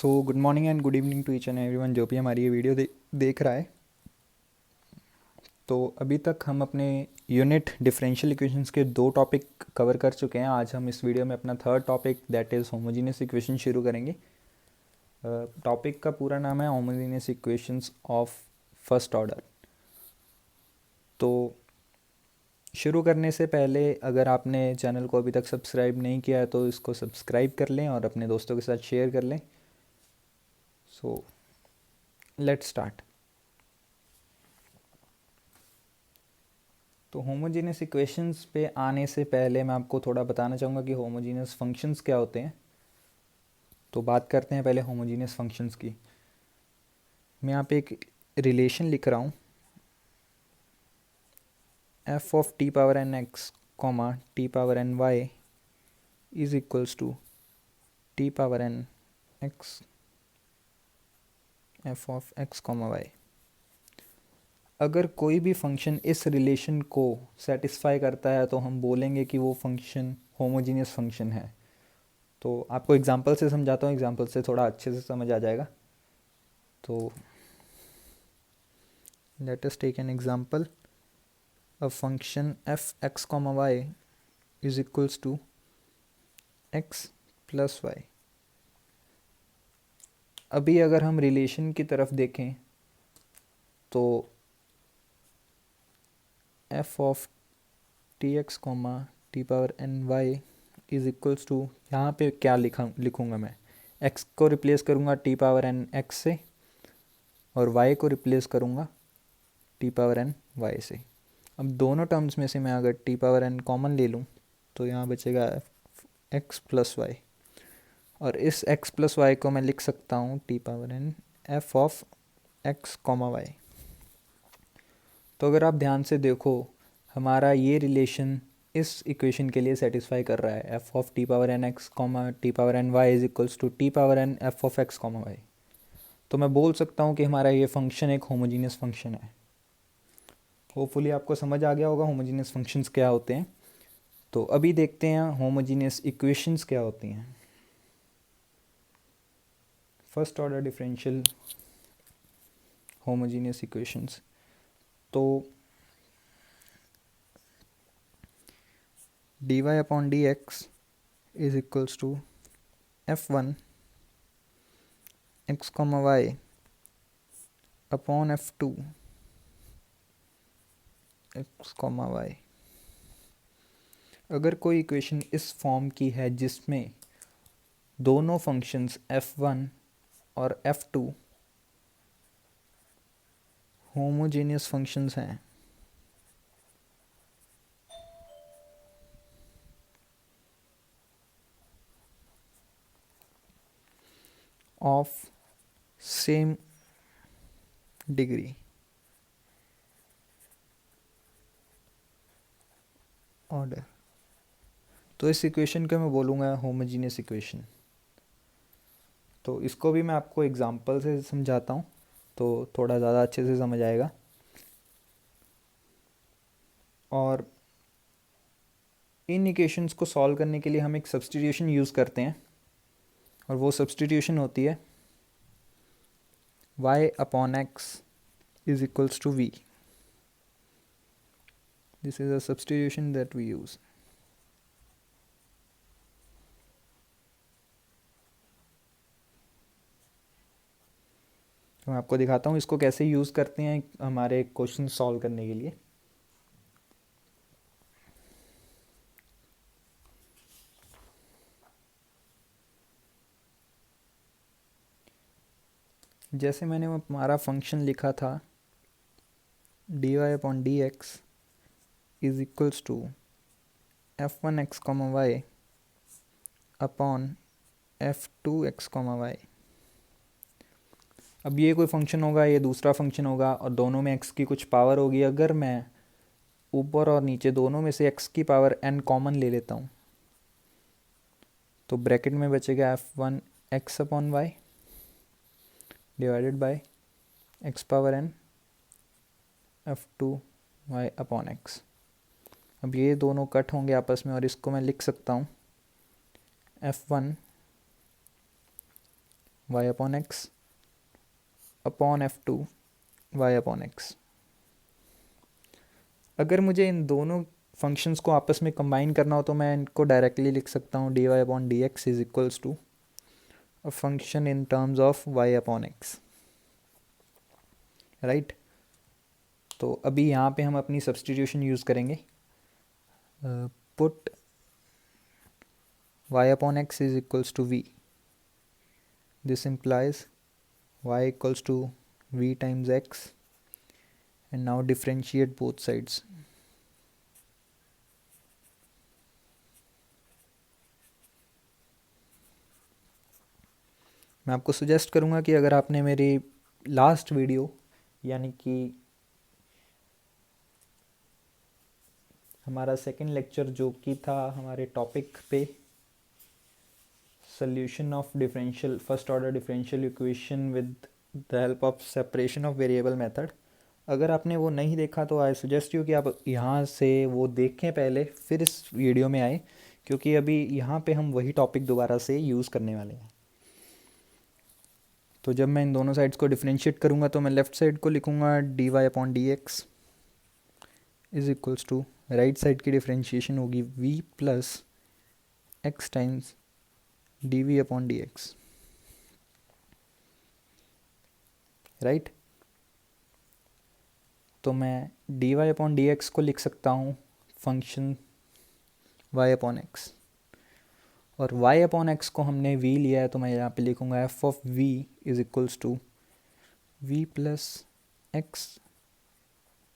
Good morning and good evening to each and everyone जो भी हमारी ये वीडियो देख रहा है। तो अभी तक हम अपने यूनिट डिफरेंशियल इक्वेशंस के 2 टॉपिक कवर कर चुके हैं। आज हम इस वीडियो में अपना third topic that is homogeneous equation शुरू करेंगे। टॉपिक का पूरा नाम है homogeneous equations of first order. तो शुरू करने से पहले अगर आपने चैनल को अभी तक सब्सक्राइब नहीं किया है तो इसको सब्सक्राइब कर लें और अपने दोस्तों के साथ शेयर कर लें। So let's start. तो होमोजीनियस इक्वेशंस पे आने से पहले मैं आपको थोड़ा बताना चाहूँगा कि होमोजीनियस फंक्शंस क्या होते हैं। तो बात करते हैं पहले होमोजीनियस फंक्शंस की। मैं यहाँ पे एक रिलेशन लिख रहा हूँ, f of t power n x comma t power n y is equals to t power n x f of x comma y. अगर कोई भी फंक्शन इस रिलेशन को सेटिस्फाई करता है तो हम बोलेंगे कि वो फंक्शन होमोजीनियस फंक्शन है। तो आपको एग्जांपल से समझाता हूँ, एग्जांपल से थोड़ा अच्छे से समझ आ जाएगा। तो let us take an example, a function f x comma y is equals to x plus y. अभी अगर हम रिलेशन की तरफ देखें तो f of t x comma t power n y is equals to, यहाँ पे क्या लिखूँगा मैं, एक्स को रिप्लेस करूँगा टी पावर एन एक्स से और वाई को रिप्लेस करूँगा टी पावर एन वाई से। अब दोनों टर्म्स में से मैं अगर टी पावर एन कॉमन ले लूँ तो यहाँ बचेगा एक्स प्लस वाई, और इस एक्स प्लस वाई को मैं लिख सकता हूँ t power n f of x comma y. तो अगर आप ध्यान से देखो हमारा ये रिलेशन इस इक्वेशन के लिए सेटिस्फाई कर रहा है, f of t power n x comma t power n y is equals to t power n f of x comma y. तो मैं बोल सकता हूँ कि हमारा ये फंक्शन एक होमोजीनियस फंक्शन है। होपफुली आपको समझ आ गया होगा होमोजीनियस फंक्शंस क्या होते हैं। तो अभी देखते हैं होमोजीनियस इक्वेशंस क्या होती हैं। First order differential homogeneous equations. तो dy upon dx is equals to f1 x comma y upon f2 x comma y. अगर कोई इक्वेशन इस फॉर्म की है जिसमें दोनों फंक्शंस f1 और f2 होमोजेनियस फंक्शंस हैं, ऑफ सेम डिग्री ऑर्डर, तो इस इक्वेशन को मैं बोलूँगा होमोजीनियस इक्वेशन। तो इसको भी मैं आपको एग्जांपल से समझाता हूँ तो थोड़ा ज़्यादा अच्छे से समझ आएगा। और इन इक्वेशंस को सॉल्व करने के लिए हम एक सब्स्टिट्यूशन यूज़ करते हैं और वो सब्स्टिट्यूशन होती है y upon x is equals to v. This is a substitution that we use. तो मैं आपको दिखाता हूँ इसको कैसे यूज़ करते हैं हमारे क्वेश्चन सॉल्व करने के लिए। जैसे मैंने हमारा फंक्शन लिखा था dy upon d x is equals to f one x comma y upon f two x comma y. अब ये कोई फंक्शन होगा, ये दूसरा फंक्शन होगा और दोनों में x की कुछ पावर होगी। अगर मैं ऊपर और नीचे दोनों में से x की पावर n कॉमन ले लेता हूँ तो ब्रैकेट में बचेगा f one x upon y divided by x power n f two y upon x. अब ये दोनों कट होंगे आपस में और इसको मैं लिख सकता हूँ f one y upon x upon F2 y upon x. अगर मुझे इन दोनों फंक्शंस को आपस में कंबाइन करना हो तो मैं इनको डायरेक्टली लिख सकता हूँ dy upon d x is equals to a function in terms of y upon x, right. तो अभी यहाँ पे हम अपनी सब्सटीट्यूशन यूज़ करेंगे। Put y upon x is equals to v, this implies y equals to v times x, and now differentiate both sides। मैं आपको suggest करूँगा कि अगर आपने मेरी लास्ट वीडियो यानी कि हमारा सेकंड लेक्चर जो कि था हमारे टॉपिक पे solution of differential first order differential equation with the help of separation of variable method, अगर आपने वो नहीं देखा तो आई सजेस्ट यू कि आप यहाँ से वो देखें पहले फिर इस वीडियो में आए, क्योंकि अभी यहाँ पे हम वही टॉपिक दोबारा से यूज़ करने वाले हैं। तो जब मैं इन दोनों साइड्स को डिफरेंशिएट करूँगा तो मैं लेफ़्ट साइड को लिखूँगा d y upon d x is equals to, right side की डिफरेंशिएशन होगी v plus x times d v upon d x, right. तो मैं d y upon d x को लिख सकता हूँ फंक्शन y अपॉन एक्स, और y अपॉन एक्स को हमने v लिया है तो मैं यहाँ पे लिखूँगा f of v is equals to v plus x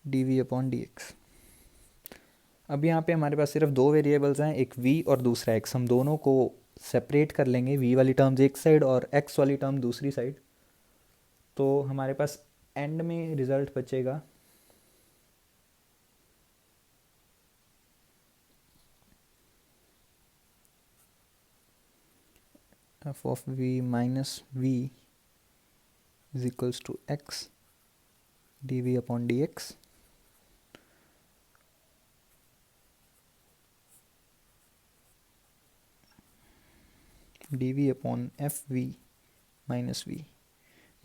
d v upon d x. अब यहाँ पे हमारे पास सिर्फ दो वेरिएबल्स हैं, एक v और दूसरा x। हम दोनों को सेपरेट कर लेंगे, v वाली टर्म्स एक साइड और x वाली टर्म दूसरी साइड। तो हमारे पास एंड में रिजल्ट बचेगा f of v minus v is equals to x d v upon d x, d v upon f v minus v.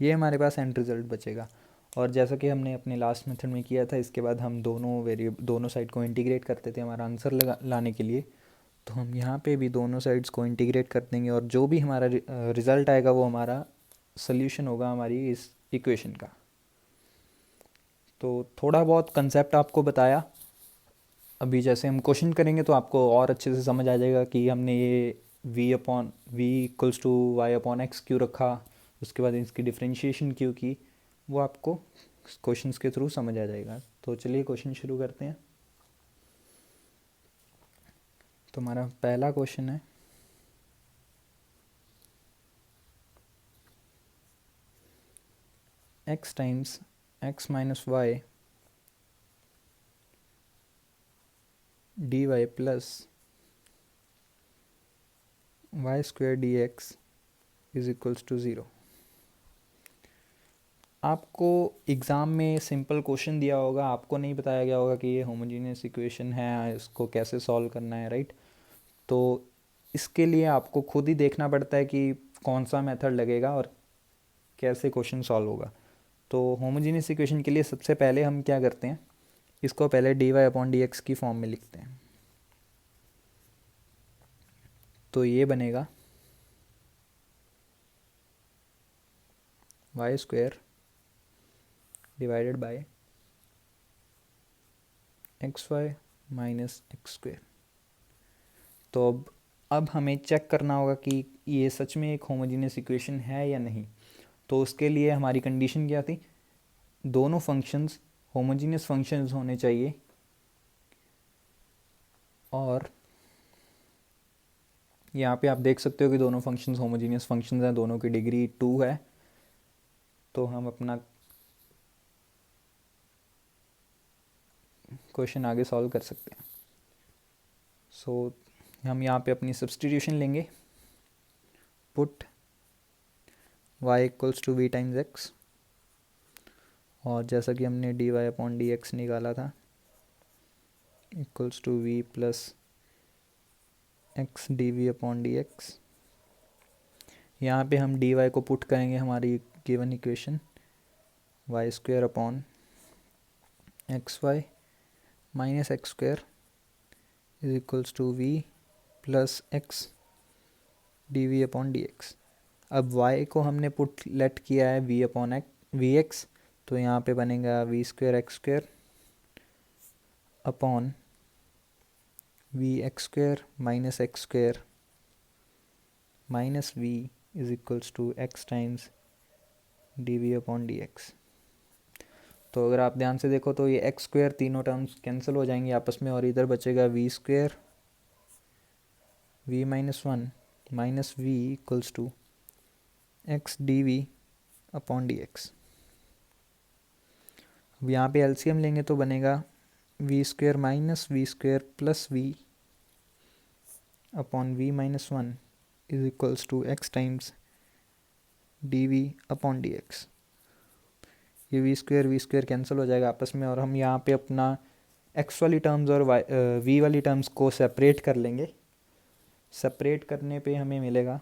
ये हमारे पास एंड रिज़ल्ट बचेगा। और जैसा कि हमने अपने लास्ट मेथड में किया था, इसके बाद हम दोनों साइड को इंटीग्रेट करते थे हमारा आंसर लाने के लिए, तो हम यहाँ पे भी दोनों साइड्स को इंटीग्रेट कर देंगे और जो भी हमारा रिज़ल्ट आएगा वो हमारा सोल्यूशन होगा हमारी इस इक्वेशन का। तो थोड़ा बहुत कंसेप्ट आपको बताया। अभी जैसे हम क्वेश्चन करेंगे तो आपको और अच्छे से समझ आ जाएगा कि हमने ये v equals to y upon x क्यों रखा, उसके बाद इसकी डिफ्रेंशिएशन क्यों की, वो आपको क्वेश्चंस के थ्रू समझ आ जाएगा। तो चलिए क्वेश्चन शुरू करते हैं। तो हमारा पहला क्वेश्चन है x times x minus y d y plus y square d x is equals to zero. आपको एग्ज़ाम में सिंपल क्वेश्चन दिया होगा, आपको नहीं बताया गया होगा कि ये होमोजीनियस इक्वेशन है, इसको कैसे सॉल्व करना है, राइट। तो इसके लिए आपको खुद ही देखना पड़ता है कि कौन सा मेथड लगेगा और कैसे क्वेश्चन सॉल्व होगा। तो होमोजीनियस इक्वेशन के लिए सबसे पहले हम क्या करते हैं, इसको पहले d y upon d x की फॉर्म में लिखते हैं। तो ये बनेगा y square divided by x y minus x square. तो अब हमें चेक करना होगा कि ये सच में एक होमोजीनियस इक्वेशन है या नहीं। तो उसके लिए हमारी कंडीशन क्या थी, दोनों फंक्शंस होमोजीनियस फंक्शंस होने चाहिए और यहाँ पे आप देख सकते हो कि दोनों फंक्शंस होमोजीनियस फंक्शंस हैं, दोनों की डिग्री 2 है। तो हम अपना क्वेश्चन आगे सॉल्व कर सकते हैं। सो हम यहाँ पे अपनी सब्सटीट्यूशन लेंगे, put y equals to v times x, और जैसा कि हमने d y upon d x निकाला था equals to v plus x d v upon d x. यहाँ पे हम डी वाई को पुट करेंगे हमारी given equation, y square upon x y minus x square is equals to v plus x d v upon d x. अब y को हमने put late किया है v अपॉन वी एक्स, तो यहाँ पे बनेगा v square x square upon v x square minus x square minus v is equals to x times d v upon d x. तो अगर आप ध्यान से देखो तो ये एक्स स्क्वेयर तीनों टर्म्स कैंसिल हो जाएंगी आपस में, और इधर बचेगा v square v minus one minus v equals to x d v upon d x. अब यहाँ पे एलसीएम लेंगे तो बनेगा v square minus v square plus v upon v minus one is equals to x times d v upon d x. ये v square cancel हो जाएगा आपस में, और हम यहाँ पे अपना एक्स वाली टर्म्स और वी वाली टर्म्स को सेपरेट कर लेंगे। सेपरेट करने पे हमें मिलेगा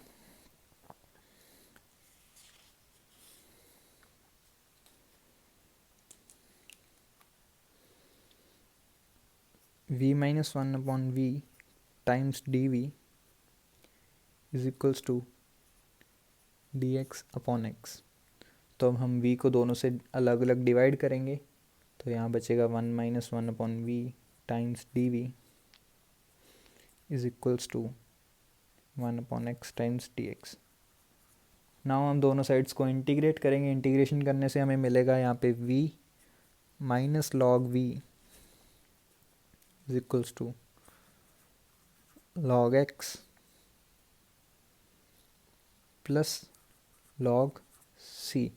v minus one upon v times d v is equals to d x upon x. तो अब हम v को दोनों से अलग अलग डिवाइड करेंगे, तो यहाँ बचेगा one minus one upon v times d v is equals to one upon x times d x. Now हम दोनों साइड्स को इंटीग्रेट करेंगे। इंटीग्रेशन करने से हमें मिलेगा यहाँ पे v minus log v is equals to log x plus log c।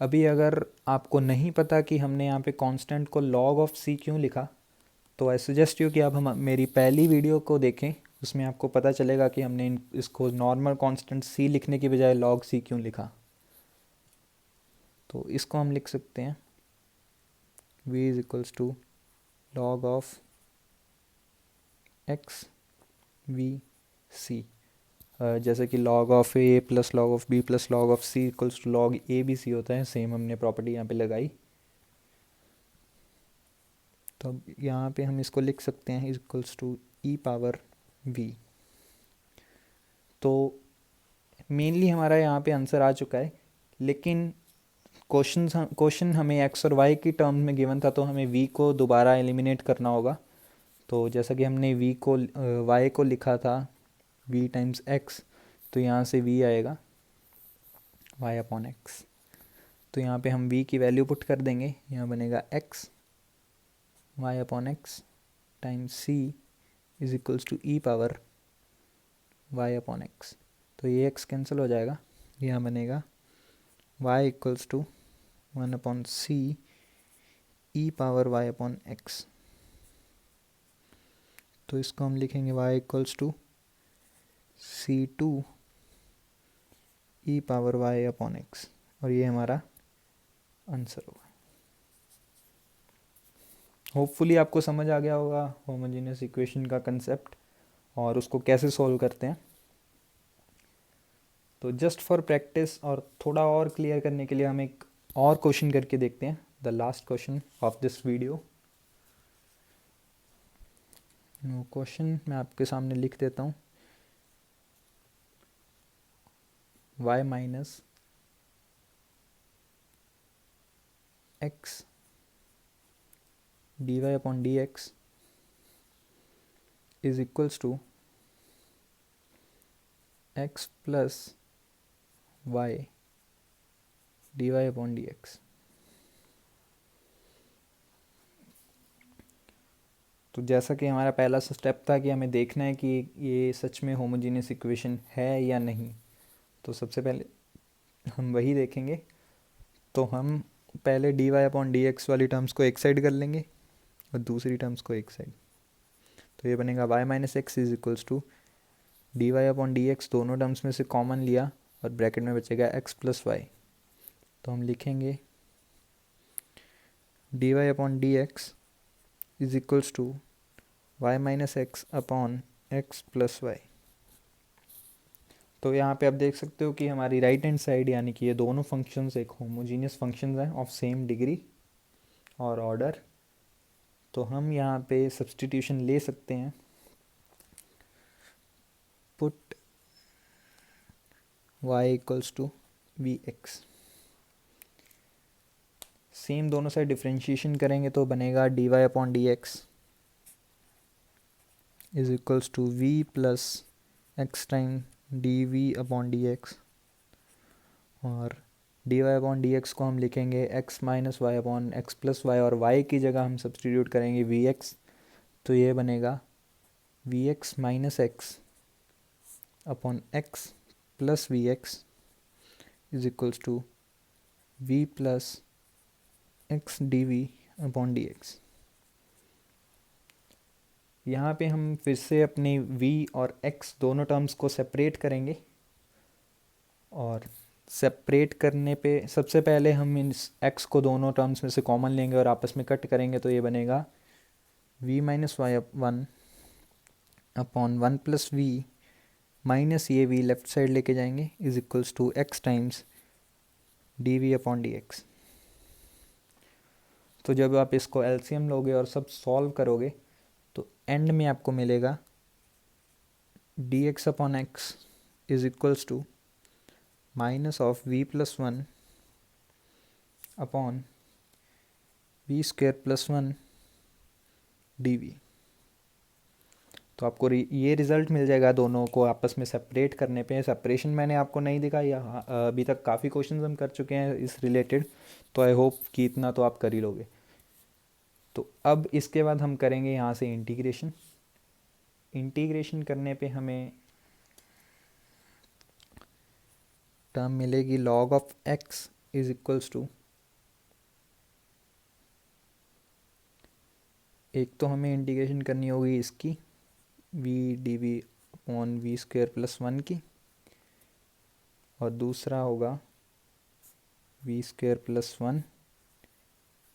अभी अगर आपको नहीं पता कि हमने यहाँ पे कांस्टेंट को log ऑफ c क्यों लिखा, तो आई सजेस्ट यू कि आप हम मेरी पहली वीडियो को देखें, उसमें आपको पता चलेगा कि हमने इसको नॉर्मल कांस्टेंट c लिखने की बजाय log c क्यों लिखा। तो इसको हम लिख सकते हैं v is equals to log of x v c। जैसे कि log of a plus log of b plus log of c equals to log a b c होता है, सेम हमने प्रॉपर्टी यहाँ पे लगाई। तो अब यहाँ पे हम इसको लिख सकते हैं equals to e power v। तो मेनली हमारा यहाँ पे आंसर आ चुका है, लेकिन क्वेश्चन हमें x और y की टर्म में गिवन था, तो हमें v को दोबारा एलिमिनेट करना होगा। तो जैसा कि हमने v को y को लिखा था v टाइम्स x, तो यहाँ से v आएगा y अपॉन x। तो यहाँ पे हम v की वैल्यू पुट कर देंगे, यहाँ बनेगा x y upon x times c is equals to e power y upon x. तो ये x कैंसिल हो जाएगा, यहाँ बनेगा y equals to one upon c e power y upon x. तो इसको हम लिखेंगे y equals to c2 e power y upon x, और ये हमारा आंसर होगा। होपफुली आपको समझ आ गया होगा होमोजेनियस इक्वेशन का कंसेप्ट और उसको कैसे सॉल्व करते हैं। तो जस्ट फॉर प्रैक्टिस और थोड़ा और क्लियर करने के लिए हम एक और क्वेश्चन करके देखते हैं, the last question of this video. Question मैं आपके सामने लिख देता हूँ, y minus x d y upon d x is equals to x plus y d y upon d x. तो जैसा कि हमारा पहला स्टेप था कि हमें देखना है कि ये सच में होमोजेनियस इक्वेशन है या नहीं, तो सबसे पहले हम वही देखेंगे। तो हम पहले d y upon d x वाली टर्म्स को एक साइड कर लेंगे और दूसरी टर्म्स को एक साइड। तो ये बनेगा y minus x is equals to d y upon d x, दोनों टर्म्स में से कॉमन लिया और ब्रैकेट में बचेगा x प्लस वाई। तो हम लिखेंगे d y upon d x is equals to y minus x upon x plus y. तो यहाँ पे आप देख सकते हो कि हमारी राइट हैंड साइड यानी कि ये दोनों फंक्शंस एक होमोजीनियस फंक्शंस हैं ऑफ सेम डिग्री और ऑर्डर। तो हम यहाँ पे सब्स्टिट्यूशन ले सकते हैं, put y equals to v x. Same दोनों साइड डिफ्रेंशिएशन करेंगे तो बनेगा dy upon d x is equals to v plus x time d v upon d x, और dy अपॉन डी एक्स को हम लिखेंगे x minus y upon x plus y, और y की जगह हम सब्सटीट्यूट करेंगे vx। तो ये बनेगा vx minus x upon x plus v x is equals to v plus x d v upon d x. यहाँ पे हम फिर से अपने v और x दोनों टर्म्स को सेपरेट करेंगे, और सेपरेट करने पे सबसे पहले हम इस x को दोनों टर्म्स में से कॉमन लेंगे और आपस में कट करेंगे। तो ये बनेगा v minus y one upon one plus v minus ये v लेफ्ट साइड लेके जाएंगे is equals to x times d v upon d x. तो जब आप इसको एलसीएम लोगे और सब सॉल्व करोगे तो एंड में आपको मिलेगा d x upon x is equals to minus of v plus one upon v square plus one d v. तो आपको ये रिज़ल्ट मिल जाएगा दोनों को आपस में सेपरेट करने पे। सेपरेशन मैंने आपको नहीं दिखाया, अभी तक काफ़ी क्वेश्चंस हम कर चुके हैं इस रिलेटेड, तो आई होप कि इतना तो आप कर ही लोगे। तो अब इसके बाद हम करेंगे यहाँ से इंटीग्रेशन। इंटीग्रेशन करने पे हमें टर्म मिलेगी log of x is equals to, एक तो हमें इंटीग्रेशन करनी होगी इसकी v d v upon v square plus one की, और दूसरा होगा v square plus one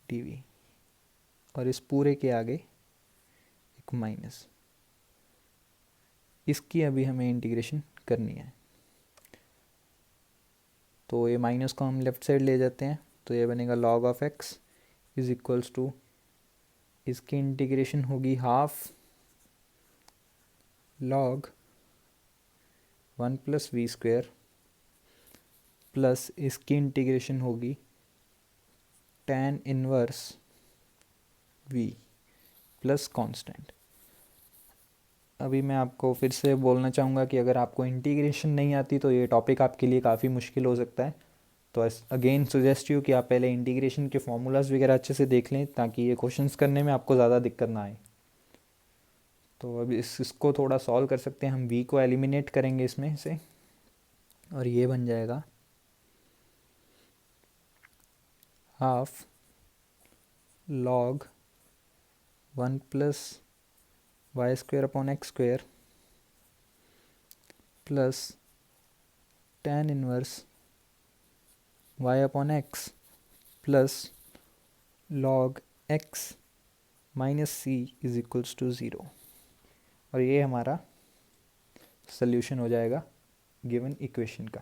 d v, और इस पूरे के आगे एक माइनस। इसकी अभी हमें इंटीग्रेशन करनी है। तो ये माइनस को हम लेफ़्ट साइड ले जाते हैं, तो ये बनेगा log of x is equals to, इसकी इंटीग्रेशन होगी half log one plus v square plus इसकी इंटीग्रेशन होगी tan inverse v plus constant. अभी मैं आपको फिर से बोलना चाहूँगा कि अगर आपको इंटीग्रेशन नहीं आती तो ये टॉपिक आपके लिए काफ़ी मुश्किल हो सकता है। तो अगेन सजेस्ट यू कि आप पहले इंटीग्रेशन के फॉर्मूलाज वगैरह अच्छे से देख लें ताकि ये क्वेश्चंस करने में आपको ज़्यादा दिक्कत ना आए। तो अब इसको थोड़ा सॉल्व कर सकते हैं हम। v को एलिमिनेट करेंगे इसमें से, और ये बन जाएगा half log one plus y square upon x square plus tan inverse y upon x plus log x minus c is equals to zero. और ये हमारा सल्यूशन हो जाएगा गिवन इक्वेशन का।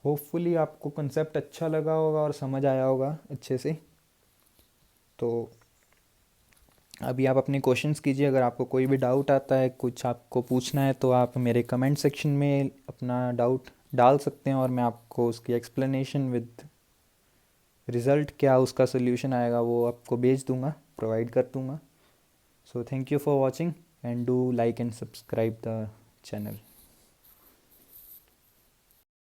होपफुली आपको कंसेप्ट अच्छा लगा होगा और समझ आया होगा अच्छे से। तो अभी आप अपने क्वेश्चंस कीजिए। अगर आपको कोई भी डाउट आता है, कुछ आपको पूछना है, तो आप मेरे कमेंट सेक्शन में अपना डाउट डाल सकते हैं और मैं आपको उसकी एक्सप्लेनेशन विद रिज़ल्ट क्या उसका सोल्यूशन आएगा वो आपको भेज दूंगा, प्रोवाइड कर दूंगा। So thank you for watching and do like and subscribe the channel.